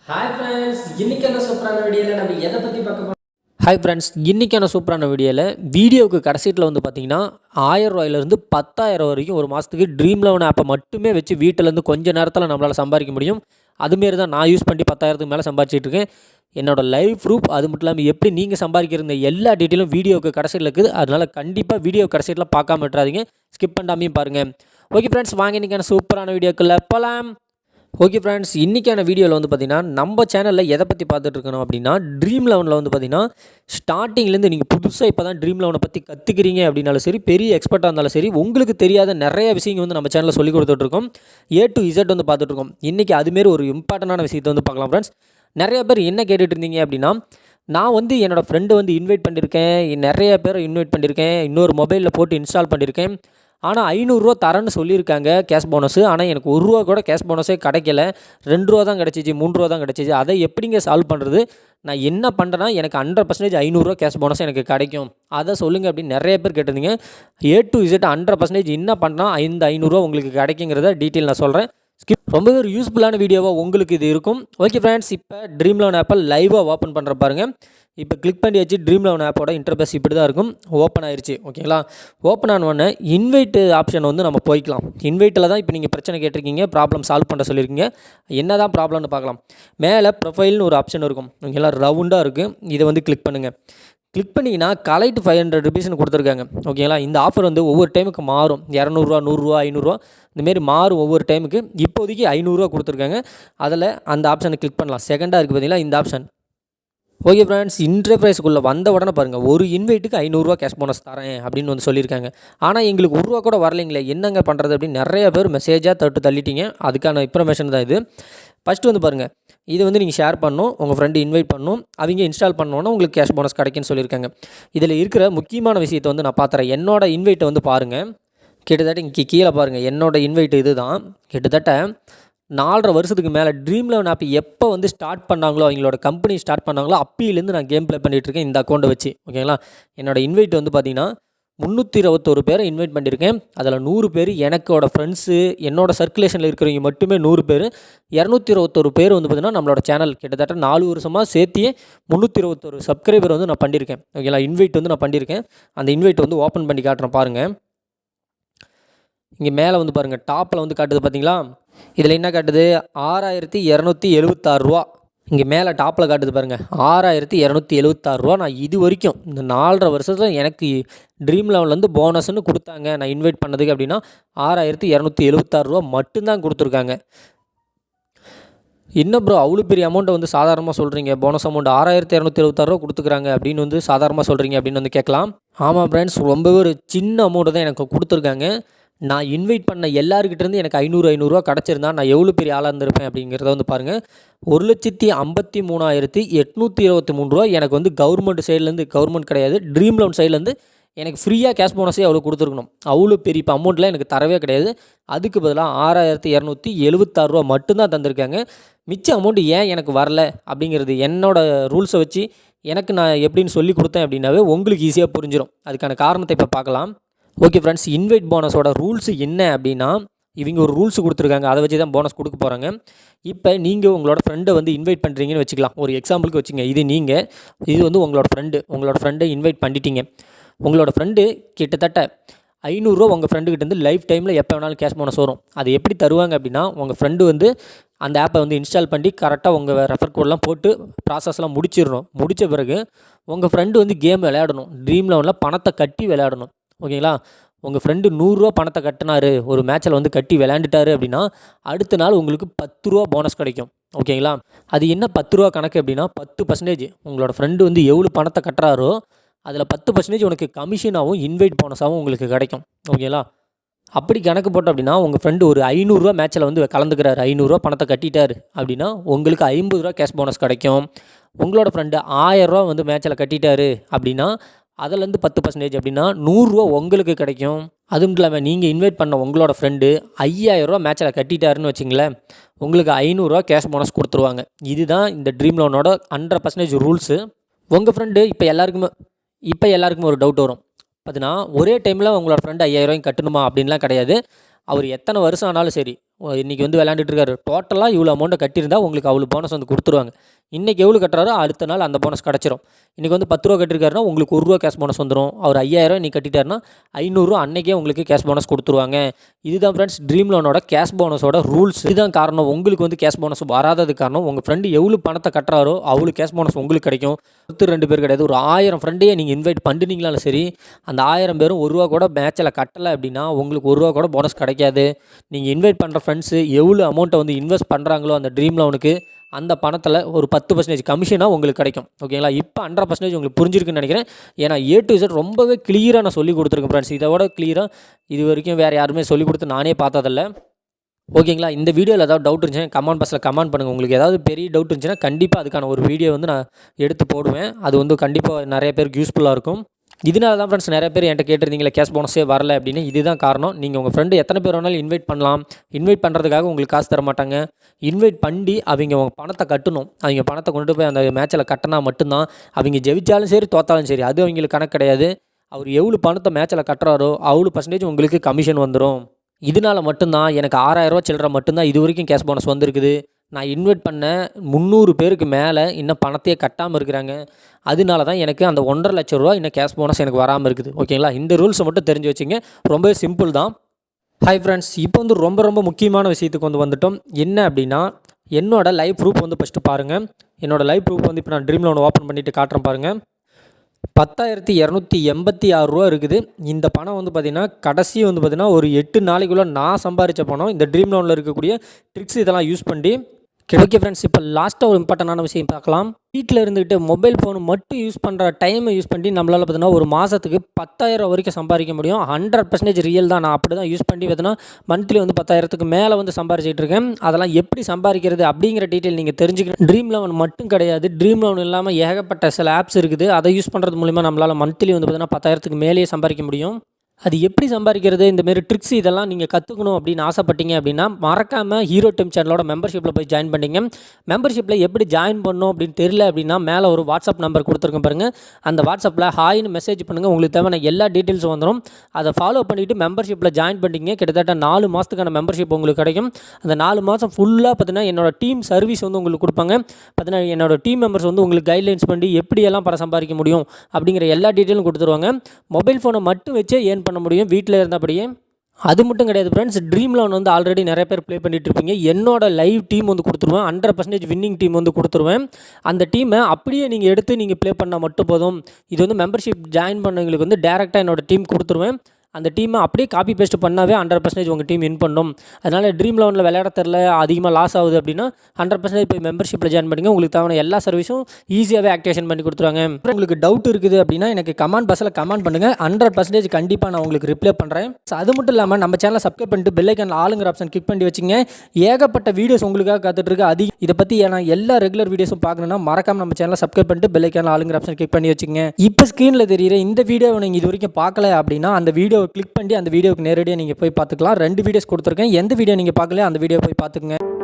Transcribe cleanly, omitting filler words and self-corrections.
Hi friends, இன்றைக்கான சூப்பரான வீடியோவில் நம்ம எதை பற்றி பார்க்க போகிறோம்? ஹாய் ஃப்ரெண்ட்ஸ், இன்றைக்கான சூப்பரான வீடியோவுக்கு கடைசியில் வந்து பார்த்தீங்கன்னா 1000 ரூபாயிலேருந்து 10,000 வரைக்கும் ஒரு மாதத்துக்கு ட்ரீம்11 ஆப்பை மட்டுமே வச்சு வீட்டிலேருந்து கொஞ்சம் நேரத்தில் நம்மளால் சம்பாதிக்க முடியும். அதுமாரி தான் நான் யூஸ் பண்ணி 10,000க்கு மேலே சம்பாதிச்சிட்டு இருக்கேன். என்னோடய லைவ் ப்ரூஃப் அது மட்டும் இல்லாமல் எப்படி நீங்கள் சம்பாதிக்கிற எல்லா டீட்டெயிலும் வீடியோவுக்கு கடைசியில் இருக்குது. அதனால் கண்டிப்பாக வீடியோ கடைசியில் பார்க்காம விட்டுறாதீங்க, ஸ்கிப் பண்ணாமையும் பாருங்கள். ஓகே ஃப்ரெண்ட்ஸ், வாங்க இன்றைக்கான சூப்பரான வீடியோக்குள்ளே போகலாம். ஓகே ஃப்ரெண்ட்ஸ், இன்றைக்கான வீடியோவில் வந்து பார்த்திங்கன்னா நம்ம சேனலில் எதை பற்றி பார்த்துட்டு இருக்கணும் அப்படின்னா Dream11 வந்து பார்த்திங்கன்னா ஸ்டார்டிங்லேருந்து நீங்கள் புதுசாக இப்போ தான் Dream11 பற்றி கற்றுக்கிறீங்க அப்படின்னாலும் சரி, பெரிய எக்ஸ்பர்ட்டாக இருந்தாலும் சரி, உங்களுக்கு தெரியாத நிறைய விஷயங்கள் வந்து நம்ம சேனலில் சொல்லி கொடுத்துட்ருக்கோம். A to Z வந்து பார்த்துட்ருக்கோம். இன்றைக்கி அதுமாரி ஒரு இம்பார்ட்டண்டான விஷயத்தை வந்து பார்க்கலாம் ஃப்ரெண்ட்ஸ். நிறைய பேர் என்ன கேட்டுட்டு இருந்தீங்க அப்படின்னா, நான் வந்து என்னோடய ஃப்ரெண்டு வந்து இன்வைட் பண்ணியிருக்கேன், நிறைய பேரை இன்வைட் பண்ணியிருக்கேன், இன்னொரு மொபைலில் போட்டு இன்ஸ்டால் பண்ணியிருக்கேன், ஆனால் 500 தரேன்னு சொல்லியிருக்காங்க கேஷ் போனஸு. ஆனால் எனக்கு ரூபா கூட கேஷ் போனஸே கிடைக்கல. ரூ. 2 தான் கிடச்சிச்சு, ரூ. 3 தான் கிடச்சிச்சு. அதை எப்படிங்க சால்வ் பண்ணுறது? நான் என்ன பண்ணுறேன்னா எனக்கு 100% 500 கேஷ் போனஸ் எனக்கு கிடைக்கும், அதை சொல்லுங்கள் அப்படின்னு நிறைய பேர் கேட்டிருந்தீங்க. A to Z 100% என்ன பண்ணால் இந்த 500 உங்களுக்கு கிடைக்குங்கிறத டீட்டெயில் நான் சொல்கிறேன். ரொம்பவே ஒரு யூஸ்ஃபுல்லான வீடியோவாக உங்களுக்கு இது இருக்கும். ஓகே ஃப்ரெண்ட்ஸ், இப்போ Dream11 ஆப்பை லைவாக ஓப்பன் பண்ணுற பாருங்கள். இப்போ கிளிக் பண்ணியாச்சு. Dream11 ஆப்போட இன்டர்ஃபேஸ் இப்படி தான் இருக்கும். ஓப்பன் ஆயிடுச்சு. ஓகேங்களா? ஓப்பன் ஆனோடனே இன்வைட் ஆப்ஷன் வந்து நம்ம போய்க்கலாம். இன்வைட்டில் தான் இப்போ நீங்கள் பிரச்சனை கேட்டிருக்கீங்க, ப்ராப்ளம் சால்வ் பண்ண சொல்லியிருக்கீங்க. என்ன தான் ப்ராப்ளம்னு பார்க்கலாம். மேலே ப்ரொஃபைல்னு ஒரு ஆப்ஷன் இருக்கும். ஓகேங்களா? ரவுண்டாக இருக்குது. இதை வந்து கிளிக் பண்ணுங்கள். கிளிக் பண்ணிங்கன்னா கலெக்ட் 500 ருபீஸ்னு கொடுத்துருக்காங்க. ஓகேங்களா? இந்த ஆஃபர் வந்து ஒவ்வொரு டைமுக்கு மாறும். 200 100 500 இந்தமாரி மாறும் ஒவ்வொரு டைமுக்கு. இப்போதைக்கு 500 கொடுத்துருக்காங்க. அதில் அந்த ஆப்ஷனை கிளிக் பண்ணலாம். செகண்டாக இருக்குது பார்த்தீங்களா இந்த ஆப்ஷன். ஓகே ஃப்ரெண்ட்ஸ், இன்டர்ஃபேஸுக்குள்ளே வந்த உடனே பாருங்கள், ஒரு இன்வைட்டுக்கு 500 கேஷ் போனஸ் தரேன் அப்படின்னு வந்து சொல்லியிருக்காங்க. ஆனால் எங்களுக்கு ரூபா கூட வரலைங்களே, என்னங்க பண்ணுறது அப்படின்னு நிறைய பேர் மெசேஜாக தள்ளிட்டீங்க. அதுக்கான இன்ஃபர்மேஷன் தான் இது. ஃபஸ்ட்டு வந்து பாருங்கள், இது வந்து நீங்கள் ஷேர் பண்ணணும், உங்கள் ஃப்ரெண்டு இன்வைட் பண்ணணும், அவங்க இன்ஸ்டால் பண்ணோன்னா உங்களுக்கு கேஷ் போனஸ் கிடைக்குன்னு சொல்லியிருக்காங்க. இதில் இருக்கிற முக்கியமான விஷயத்தை வந்து நான் பார்த்துறேன். என்னோடய இன்வைட்டை வந்து பாருங்கள். கிட்டத்தட்ட இங்கே கீழே பாருங்கள், என்னோடய இன்வைட் இது தான். கிட்டத்தட்ட 4.5 வருஷத்துக்கு மேலே Dream11 ஆப் எப்போ வந்து ஸ்டார்ட் பண்ணாங்களோ, அவங்களோட கம்பெனி ஸ்டார்ட் பண்ணாங்களோ அப்போலேருந்து நான் கேம் ப்ளே பண்ணிகிட்ருக்கேன் இந்த அக்கௌண்ட்டை வச்சு. ஓகேங்களா? என்னோடய இன்வைட் வந்து பார்த்திங்கன்னா 321 பேரை இன்வைட் பண்ணியிருக்கேன். அதில் 100 பேர் எனக்கோட ஃப்ரெண்ட்ஸு, என்னோடய சர்க்குலேஷனில் இருக்கிறவங்க மட்டுமே 100 பேர். 221 பேர் வந்து பார்த்திங்கன்னா நம்மளோட சேனல் கிட்டத்தட்ட 4 வருஷமாக சேர்த்தியே 321 சப்ஸ்கிரைபர் வந்து நான் பண்ணியிருக்கேன். ஓகேங்களா? இன்வைட் வந்து நான் பண்ணியிருக்கேன். அந்த இன்வைட் வந்து ஓப்பன் பண்ணி காட்டுறேன் பாருங்கள். இங்கே மேலே வந்து பாருங்கள், டாப்பில் வந்து காட்டுது பார்த்தீங்களா? இதில் என்ன காட்டுது? 6276 ரூபா. இங்கே மேலே டாப்பில் காட்டுது பாருங்கள், 6276 ரூபா. நான் இது வரைக்கும் இந்த 4.5 வருஷத்தில் எனக்கு Dream11 போனஸ்ன்னு கொடுத்தாங்க நான் இன்வைட் பண்ணதுக்கு அப்படின்னா 6276 ரூபா மட்டும்தான் கொடுத்துருக்காங்க. என்ன ப்ரோ அவ்வளோ பெரிய அமௌண்ட்டை வந்து சாதாரணமாக சொல்கிறீங்க, போனஸ் அமௌண்ட் 6276 ரூபா கொடுத்துக்குறாங்க அப்படின்னு வந்து சாதாரணமாக சொல்கிறீங்க அப்படின்னு வந்து கேட்கலாம். ஆமாம் ஃப்ரெண்ட்ஸ், ரொம்பவே ஒரு சின்ன அமௌண்ட்டு தான் எனக்கு கொடுத்துருக்காங்க. நான் இன்வைட் பண்ண எல்லாருக்கிட்டேருந்து எனக்கு 500 கிடச்சிருந்தா நான் எவ்வளோ பெரிய ஆளாக இருந்திருப்பேன் அப்படிங்கிறத வந்து பாருங்கள். 1,53,823 ரூபா எனக்கு வந்து கவர்மெண்ட் சைட்லேருந்து, கவர்மெண்ட் கிடையாது Dream11 சைட்லேருந்து எனக்கு ஃப்ரீயாக கேஷ் போனஸே அவ்வளோ கொடுத்துருக்கணும். அவ்வளோ பெரிய இப்போ அமௌண்ட்லாம் எனக்கு தரவே கிடையாது. அதுக்கு பதிலாக 6276 ரூபா மட்டும்தான் தந்திருக்காங்க. மிச்ச அமௌண்ட்டு ஏன் எனக்கு வரல அப்படிங்கிறது என்னோடய ரூல்ஸை வச்சு எனக்கு நான் எப்படின்னு சொல்லி கொடுத்தேன் அப்படின்னாவே உங்களுக்கு ஈஸியாக புரிஞ்சிடும். அதுக்கான காரணத்தை இப்போ பார்க்கலாம். ஓகே ஃப்ரெண்ட்ஸ், இன்வைட் போனஸோட ரூல்ஸு என்ன அப்படின்னா, இவங்க ஒரு ரூல்ஸ் கொடுத்துருக்காங்க, அதை வச்சு தான் போனஸ் கொடுக்க போகிறாங்க. இப்போ நீங்கள் உங்களோட ஃப்ரெண்டை வந்து இன்வைட் பண்ணுறீங்கன்னு வச்சுக்கலாம். ஒரு எக்ஸாம்பிளுக்கு வச்சுங்க, இது வந்து உங்களோட ஃப்ரெண்டை இன்வைட் பண்ணிட்டீங்க. உங்களோட ஃப்ரெண்டு கிட்டத்தட்ட 500 உங்கள் ஃப்ரெண்டுக்கிட்டேருந்து லைஃப் டைமில் எப்போ வேணாலும் கேஷ் போனஸ் வரும். அது எப்படி தருவாங்க அப்படின்னா, உங்கள் ஃப்ரெண்டு வந்து அந்த ஆப்பை வந்து இன்ஸ்டால் பண்ணி கரெக்டாக உங்கள் ரெஃபர் கோடெலாம் போட்டு ப்ராசஸ்லாம் முடிச்சிடணும். முடித்த பிறகு உங்கள் ஃப்ரெண்டு வந்து கேம் விளையாடணும். Dream11 பணத்தை கட்டி விளையாடணும். ஓகேங்களா? உங்கள் ஃப்ரெண்டு 100 பணத்தை கட்டினார், ஒரு மேட்சில் வந்து கட்டி விளையாண்டுட்டாரு அப்படின்னா அடுத்த நாள் உங்களுக்கு 10 போனஸ் கிடைக்கும். ஓகேங்களா? அது என்ன 10 கணக்கு அப்படின்னா 10% உங்களோட ஃப்ரெண்டு வந்து எவ்வளோ பணத்தை கட்டுறாரோ அதில் 10% உனக்கு கமிஷனாகவும் இன்வைட் போனஸாகவும் உங்களுக்கு கிடைக்கும். ஓகேங்களா? அப்படி கணக்கு போட்டோம் அப்படின்னா உங்கள் ஃப்ரெண்டு ஒரு 500 மேட்சில் வந்து கலந்துக்கிறாரு, 500 பணத்தை கட்டிட்டார் அப்படின்னா உங்களுக்கு 50 கேஷ் போனஸ் கிடைக்கும். உங்களோட ஃப்ரெண்டு 1000 வந்து மேட்சில் கட்டிட்டாரு அப்படின்னா அதிலேருந்து 10% அப்படின்னா 100 உங்களுக்கு கிடைக்கும். அதுவும் இல்லாமல் நீங்கள் இன்வைட் பண்ண உங்களோட ஃப்ரெண்டு 5000 மேட்சில் கட்டிட்டாருன்னு வச்சிங்களேன், உங்களுக்கு 500 கேஷ் போனஸ் கொடுத்துருவாங்க. இதுதான் இந்த Dream11 100% ரூல்ஸு. உங்கள் ஃப்ரெண்டு இப்போ எல்லாருக்குமே ஒரு டவுட் வரும். பார்த்தீங்கன்னா ஒரே டைமில் உங்களோட ஃப்ரெண்டு 5000 கட்டணுமா அப்படின்லாம் கிடையாது. அவர் எத்தனை வருஷம் ஆனாலும் சரி, இன்றைக்கி வந்து விளையாண்டுட்டு இருக்காரு, டோட்டலாக இவ்வளோ அமௌண்ட்டை கட்டியிருந்தா உங்களுக்கு அவ்வளோ போனஸ் வந்து கொடுத்துருவாங்க. இன்றைக்கி எவ்வளோ கட்டுறாரோ அடுத்த நாள் அந்த போனஸ் கிடச்சிரும். இன்றைக்கி வந்து 10 ரூபா கட்டிருக்காருன்னா உங்களுக்கு ₹1 கேஷ் போனஸ் வந்துடும். அவர் 5000 இன்றைக்கி கட்டிட்டாருன்னா 500 அன்றைக்கே உங்களுக்கு கேஷ் போனஸ் கொடுத்துருவாங்க. இதுதான் ஃப்ரெண்ட்ஸ் ட்ரீம் லோனோட கேஷ் போனஸோட ரூல்ஸ். இதுதான் காரணம் உங்களுக்கு வந்து கேஷ் போனஸ் வராதது காரணம். உங்கள் ஃப்ரெண்டு எவ்வளோ பணத்தை கட்டுறாரோ அவ்வளோ கேஷ் போனஸ் உங்களுக்கு கிடைக்கும். 2 பேர் கிடையாது, ஒரு 1000 ஃப்ரெண்டையே நீங்கள் இன்வைட் பண்ணினீங்களாலும் சரி, அந்த 1000 பேரும் ₹1 கூட மேட்சில் கட்டலை அப்படின்னா உங்களுக்கு ₹1 கூட போனஸ் கிடைக்காது. நீங்கள் இன்வைட் பண்ணுற ஃப்ரெண்ட்ஸு எவ்வளோ அமௌண்ட்டை வந்து இன்வெஸ்ட் பண்ணுறாங்களோ அந்த ட்ரீம் லோனுக்கு அந்த பணத்தில் ஒரு 10% கமிஷனாக உங்களுக்கு கிடைக்கும். ஓகேங்களா? இப்போ 100% உங்களுக்கு புரிஞ்சிருக்குன்னு நினைக்கிறேன். ஏன்னா A to Z ரொம்பவே கிளியராக நான் சொல்லி கொடுத்துருக்கேன் ஃப்ரெண்ட்ஸ். இதோட கிளியராக இது வரைக்கும் வேறு யாருமே சொல்லிக் கொடுத்து நானே பார்த்ததில்ல. ஓகேங்களா? இந்த வீடியோவில் ஏதாவது டவுட் இருந்துச்சுன்னா கமெண்ட் பாக்ஸில் கமெண்ட் பண்ணுங்கள். உங்களுக்கு ஏதாவது பெரிய டவுட் இருந்துச்சுன்னா கண்டிப்பாக அதுக்கான ஒரு வீடியோ வந்து நான் எடுத்து போடுவேன். அது வந்து கண்டிப்பாக நிறைய பேருக்கு யூஸ்ஃபுல்லாக இருக்கும். இதனால தான் ஃப்ரெண்ட்ஸ் நிறைய பேர் என்கிட்ட கேட்டிருந்தீங்களே கேஷ் போனஸே வரல அப்படின்னு. இதுதான் காரணம். நீங்கள் உங்கள் ஃப்ரெண்டு எத்தனை பேர் வேணாலும் இன்வைட் பண்ணலாம். இன்வைட் பண்ணுறதுக்காக உங்களுக்கு காசு தர மாட்டாங்க. இன்வைட் பண்ணி அவங்க உங்கள் பணத்தை கட்டணும். அவங்க பணத்தை கொண்டு போய் அந்த மேட்சில் கட்டினா மட்டும்தான் அவங்க ஜெயிச்சாலும் சரி தோத்தாலும் சரி அது அவங்களுக்கு கணக்கு கிடையாது. அவர் எவ்வளோ பணத்தை மேட்சில் கட்டுறாரோ அவ்வளோ % உங்களுக்கு கமிஷன் வந்துடும். இதனால மட்டும்தான் எனக்கு 6000 சில்லற மட்டும்தான் இது வரைக்கும் கேஷ் போனஸ் வந்திருக்குது. நான் இன்வைட் பண்ண 300 பேருக்கு மேலே இன்னும் பணத்தையே கட்டாமல் இருக்கிறாங்க. அதனால தான் எனக்கு அந்த ₹1,50,000 இன்னும் கேஷ் போனஸ் எனக்கு வராமல் இருக்குது. ஓகேங்களா? இந்த ரூல்ஸை மட்டும் தெரிஞ்சு வச்சுங்க. ரொம்பவே சிம்பிள் தான். ஹாய் ஃப்ரெண்ட்ஸ், இப்போ வந்து ரொம்ப முக்கியமான விஷயத்துக்கு வந்துட்டோம். என்ன அப்படின்னா என்னோடய லைவ் ப்ரூஃப் வந்து ஃபஸ்ட்டு பாருங்கள். என்னோடய லைவ் ப்ரூஃப் வந்து இப்போ நான் ட்ரீம் லோன் ஓப்பன் பண்ணிவிட்டு காட்டுறேன் பாருங்கள். ₹10,286 இருக்குது. இந்த பணம் வந்து பார்த்திங்கன்னா கடைசி வந்து பார்த்திங்கன்னா ஒரு 8 நாளைக்குள்ளே நான் சம்பாதிச்ச பணம். இந்த ட்ரீம் லோனில் இருக்கக்கூடிய ட்ரிக்ஸ் இதெல்லாம் யூஸ் பண்ணி. ஓகே ஃப்ரெண்ட்ஸ், இப்போ லாஸ்ட்டாக ஒரு இம்பார்ட்டண்டான விஷயம் பார்க்கலாம். வீட்டில் இருந்துக்கிட்டு மொபைல் ஃபோன் மட்டும் யூஸ் பண்ணுற டைமை யூஸ் பண்ணி நம்மளால் பார்த்தீங்கன்னா ஒரு மாதத்துக்கு 10,000 வரைக்கும் சம்பாதிக்க முடியும். 100% ரியல் தான். நான் அப்படி தான் யூஸ் பண்ணி பார்த்தீங்கன்னா மந்த்லி வந்து 10,000க்கு மேலே வந்து சம்பாதிச்சிட்டு இருக்கேன். அதெல்லாம் எப்படி சம்பாதிக்கிறது அப்படிங்கிற டீட்டெயில் நீங்கள் தெரிஞ்சுக்கணும். Dream11 மட்டும் கிடையாது, Dream11 இல்லாமல் ஏகப்பட்ட சில ஆப்ஸ் இருக்குது. அதை யூஸ் பண்ணுறது மூலிமா நம்மளால் மந்த்லி வந்து பார்த்தீங்கன்னா 10,000க்கு மேலேயே சம்பாதிக்க முடியும். அது எப்படி சம்பாதிக்கிறது, இந்தமாரி ட்ரிக்ஸ் இதெல்லாம் நீங்கள் கற்றுக்கணும் அப்படின்னு ஆசைப்பட்டீங்க அப்படின்னா மறக்காமல் ஹீரோ டீம் சேனலோட மெம்பர்ஷிப்பில் போய் ஜாயின் பண்ணிங்க. மெம்பர்ஷிப்பில் எப்படி ஜாயின் பண்ணணும் அப்படின்னு தெரியல அப்படின்னா மேலே ஒரு வாட்ஸ்அப் நம்பர் கொடுத்துருக்கேன் பாருங்கள். அந்த வாட்ஸ்அப்பில் ஹாய்னு மெசேஜ் பண்ணுங்கள். உங்களுக்கு தேவையான எல்லா டீட்டெயில்ஸும் வந்துடும். அதை ஃபாலோ பண்ணிவிட்டு மெம்பர்ஷிப்பில் ஜாயின் பண்ணிங்க. கிட்டத்தட்ட 4 மாதத்துக்கான மெம்பர்ஷிப் உங்களுக்கு கிடைக்கும். அந்த 4 மாதம் ஃபுல்லாக பார்த்தீங்கன்னா என்னோடய டீம் சர்வீஸ் வந்து உங்களுக்கு கொடுப்பாங்க. பார்த்தீங்கன்னா என்னோடய டீம் மெம்பர்ஸ் வந்து உங்களுக்கு கைட்லைன்ஸ் பண்ணி எப்படியெல்லாம் பணம் சம்பாதிக்க முடியும் அப்படிங்கிற எல்லா டீட்டெயிலும் கொடுத்துருவாங்க. மொபைல் ஃபோனை மட்டும் வச்சு ஏர்ன் பண்ண முடியும் வீட்டில் இருந்தபடியே. அது மட்டும் கிடையாது ஃப்ரெண்ட்ஸ், Dream11 வந்து ஆல்ரெடி நிறைய பேர் ப்ளே பண்ணிட்டு இருப்பீங்க. என்னோட லைவ் டீம் வந்து கொடுத்துருவேன். 100% வின்னிங் டீம் வந்து கொடுத்துருவேன். அந்த டீமை அப்படியே நீங்கள் எடுத்து நீங்கள் ப்ளே பண்ணால் மட்டும் போதும். இது வந்து மெம்பர்ஷிப் ஜாயின் பண்ணவங்களுக்கு வந்து டேரெக்டாக என்னோடய டீம் கொடுத்துருவேன். அந்த டீமை அப்படியே காப்பி பேஸ்ட் பண்ணாவே 100% உங்கள் டீம் வின் பண்ணும். அதனால் Dream11 விளையாட தெரில, அதிகமாக லாஸ் ஆகுது அப்படின்னா 100% போய் மெம்பர்ஷிப்பில் ஜாயின் பண்ணிங்க. உங்களுக்கு தேவையான எல்லா சர்வீஸும் ஈஸியாகவே ஆக்டிவேஷன் பண்ணி கொடுத்துருவாங்க. உங்களுக்கு டவுட் இருக்குது அப்படின்னா எனக்கு கமெண்ட் பாக்ஸில் கமெண்ட் பண்ணுங்கள். 100% கண்டிப்பாக நான் உங்களுக்கு ரிப்ளை பண்ணுறேன். அது மட்டும் இல்லாமல் நம்ம சேனலை சப்ஸ்கிரைப் பண்ணிட்டு பெல் ஐக்கான் ஆளுங்கிற ஆப்ஷன் கிளிக் பண்ணி வச்சுங்க. ஏகப்பட்ட வீடியோஸ் உங்களுக்காக காத்துட்ருக்கு. இதை பற்றி நான் எல்லா ரெகுலர் வீடியோஸும் பார்க்கணுன்னா மறக்காமல் நம்ம சேனலை சப்ஸ்கிரைப் பண்ணிட்டு பெல் ஐக்கான் ஆளுங்கிற ஆப்ஷன் கிளிக் பண்ணி வச்சுங்க. இப்போ ஸ்க்ரீனில் தெரியுற இந்த வீடியோவை நீங்கள் இது வரைக்கும் பார்க்கல அப்படின்னா அந்த வீடியோ கிளிக் பண்ணி அந்த வீடியோக்கு நேரடியாக நீங்கள் போய் பார்த்துக்கலாம். 2 வீடியோஸ் கொடுத்துருக்கேன். எந்த வீடியோ நீங்கள் பார்க்கல அந்த வீடியோ போய் பார்த்துக்குங்க.